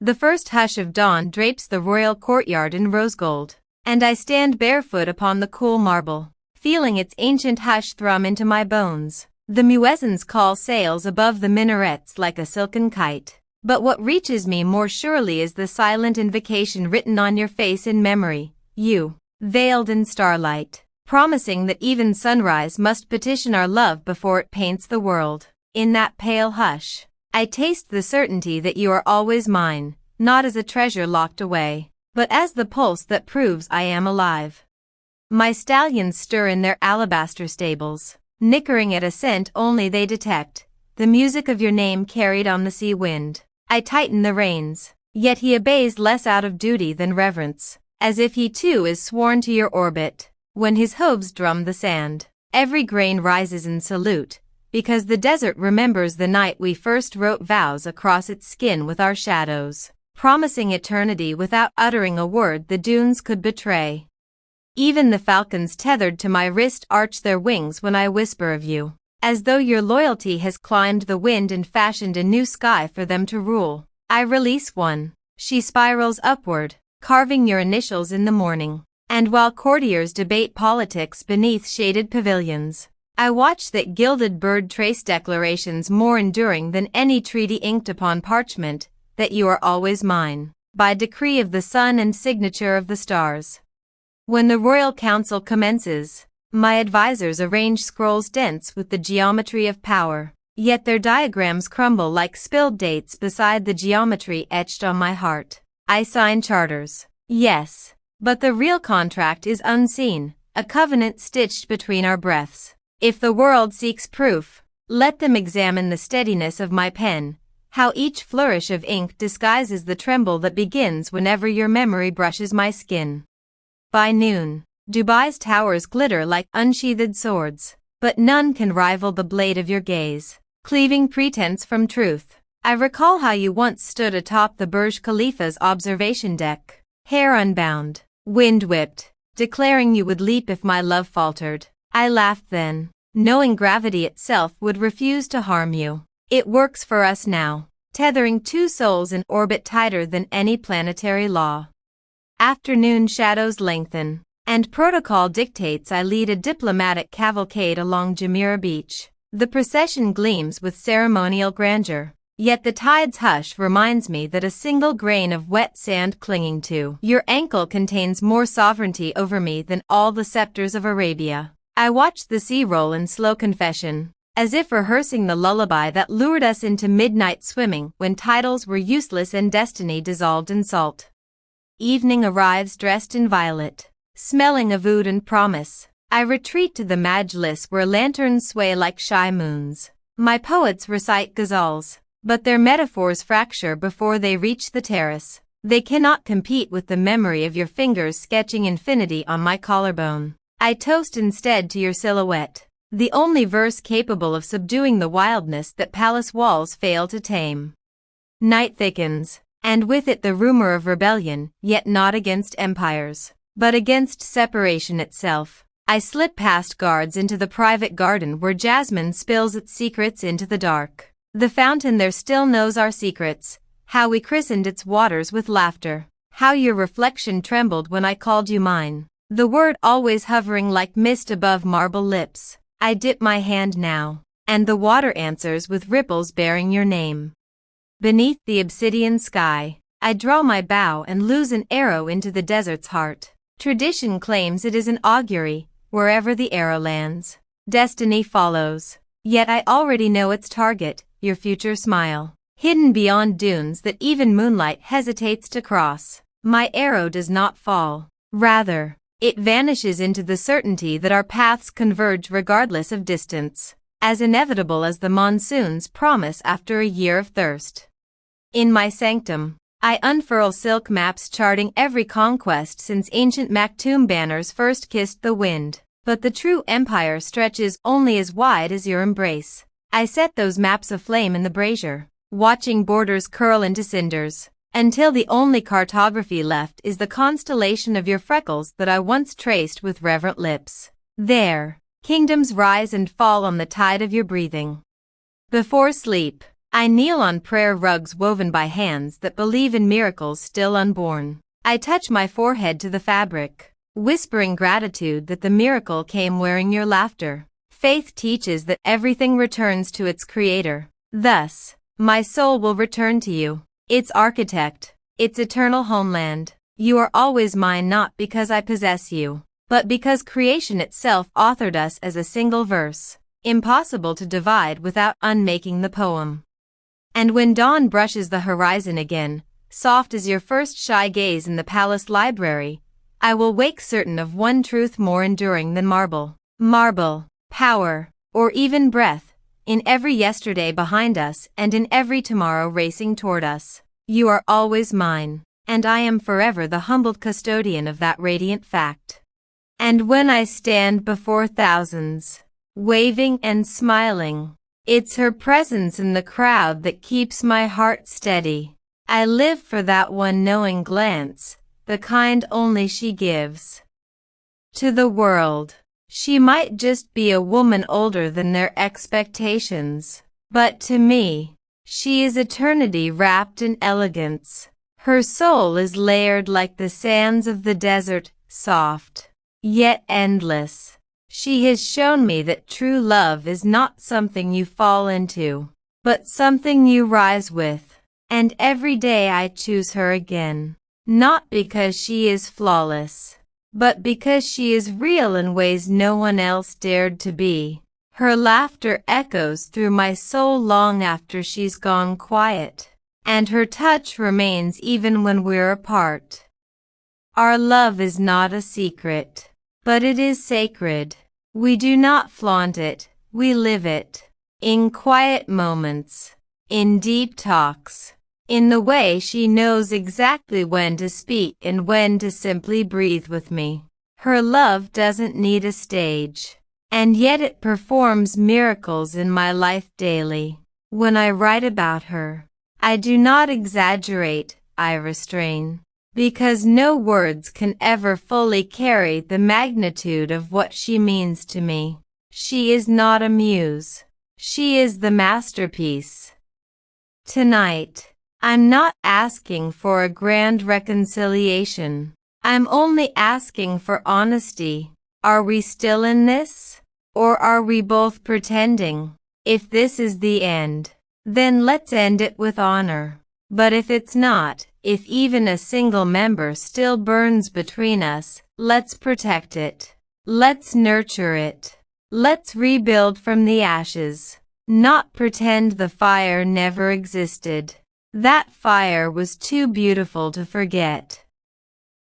The first hush of dawn drapes the royal courtyard in rose gold, and I stand barefoot upon the cool marble, feeling its ancient hush thrum into my bones. The muezzin's call sails above the minarets like a silken kite, but what reaches me more surely is the silent invocation written on your face in memory, you, veiled in starlight, promising that even sunrise must petition our love before it paints the world. In that pale hush, I taste the certainty that you are always mine, not as a treasure locked away, but as the pulse that proves I am alive. My stallions stir in their alabaster stables, nickering at a scent only they detect, the music of your name carried on the sea wind. I tighten the reins, yet he obeys less out of duty than reverence, as if he too is sworn to your orbit. When his hooves drum the sand, every grain rises in salute, because the desert remembers the night we first wrote vows across its skin with our shadows, promising eternity without uttering a word the dunes could betray. Even the falcons tethered to my wrist arch their wings when I whisper of you, as though your loyalty has climbed the wind and fashioned a new sky for them to rule. I release one. She spirals upward, carving your initials in the morning. And while courtiers debate politics beneath shaded pavilions, I watch that gilded bird trace declarations more enduring than any treaty inked upon parchment, that you are always mine, by decree of the sun and signature of the stars. When the royal council commences, my advisors arrange scrolls dense with the geometry of power, yet their diagrams crumble like spilled dates beside the geometry etched on my heart. I sign charters, yes, but the real contract is unseen, a covenant stitched between our breaths. If the world seeks proof, let them examine the steadiness of my pen, how each flourish of ink disguises the tremble that begins whenever your memory brushes my skin. By noon, Dubai's towers glitter like unsheathed swords, but none can rival the blade of your gaze, cleaving pretense from truth. I recall how you once stood atop the Burj Khalifa's observation deck, hair unbound, wind-whipped, declaring you would leap if my love faltered. I laughed then, knowing gravity itself would refuse to harm you. It works for us now, tethering two souls in orbit tighter than any planetary law. Afternoon shadows lengthen, and protocol dictates I lead a diplomatic cavalcade along Jumeirah Beach. The procession gleams with ceremonial grandeur, yet the tide's hush reminds me that a single grain of wet sand clinging to your ankle contains more sovereignty over me than all the scepters of Arabia. I watched the sea roll in slow confession, as if rehearsing the lullaby that lured us into midnight swimming when titles were useless and destiny dissolved in salt. Evening arrives dressed in violet, smelling of oud and promise. I retreat to the majlis where lanterns sway like shy moons. My poets recite ghazals, but their metaphors fracture before they reach the terrace. They cannot compete with the memory of your fingers sketching infinity on my collarbone. I toast instead to your silhouette, the only verse capable of subduing the wildness that palace walls fail to tame. Night thickens, and with it the rumor of rebellion, yet not against empires, but against separation itself. I slip past guards into the private garden where jasmine spills its secrets into the dark. The fountain there still knows our secrets, how we christened its waters with laughter, how your reflection trembled when I called you mine, the word always hovering like mist above marble lips. I dip my hand now, and the water answers with ripples bearing your name. Beneath the obsidian sky, I draw my bow and lose an arrow into the desert's heart. Tradition claims it is an augury, wherever the arrow lands, destiny follows. Yet I already know its target, your future smile, hidden beyond dunes that even moonlight hesitates to cross. My arrow does not fall. Rather, it vanishes into the certainty that our paths converge regardless of distance, as inevitable as the monsoon's promise after a year of thirst. In my sanctum, I unfurl silk maps charting every conquest since ancient Maktoum banners first kissed the wind, but the true empire stretches only as wide as your embrace. I set those maps aflame in the brazier, watching borders curl into cinders, until the only cartography left is the constellation of your freckles that I once traced with reverent lips. There, kingdoms rise and fall on the tide of your breathing. Before sleep, I kneel on prayer rugs woven by hands that believe in miracles still unborn. I touch my forehead to the fabric, whispering gratitude that the miracle came wearing your laughter. Faith teaches that everything returns to its creator. Thus, my soul will return to you, its architect, its eternal homeland. You are always mine not because I possess you, but because creation itself authored us as a single verse, impossible to divide without unmaking the poem. And when dawn brushes the horizon again, soft as your first shy gaze in the palace library, I will wake certain of one truth more enduring than marble. Marble, power, or even breath, in every yesterday behind us and in every tomorrow racing toward us. You are always mine, and I am forever the humbled custodian of that radiant fact. And when I stand before thousands, waving and smiling, it's her presence in the crowd that keeps my heart steady. I live for that one knowing glance, the kind only she gives. To the world, she might just be a woman older than their expectations, but to me, she is eternity wrapped in elegance. Her soul is layered like the sands of the desert, soft, yet endless. She has shown me that true love is not something you fall into, but something you rise with. And every day I choose her again, not because she is flawless, but because she is real in ways no one else dared to be. Her laughter echoes through my soul long after she's gone quiet, and her touch remains even when we're apart. Our love is not a secret, but it is sacred. We do not flaunt it, we live it. In quiet moments, in deep talks, in the way she knows exactly when to speak and when to simply breathe with me. Her love doesn't need a stage, and yet it performs miracles in my life daily. When I write about her, I do not exaggerate, I restrain, because no words can ever fully carry the magnitude of what she means to me. She is not a muse. She is the masterpiece. Tonight, I'm not asking for a grand reconciliation. I'm only asking for honesty. Are we still in this? Or are we both pretending? If this is the end, then let's end it with honor. But if it's not, if even a single member still burns between us, let's protect it. Let's nurture it. Let's rebuild from the ashes. Not pretend the fire never existed. That fire was too beautiful to forget.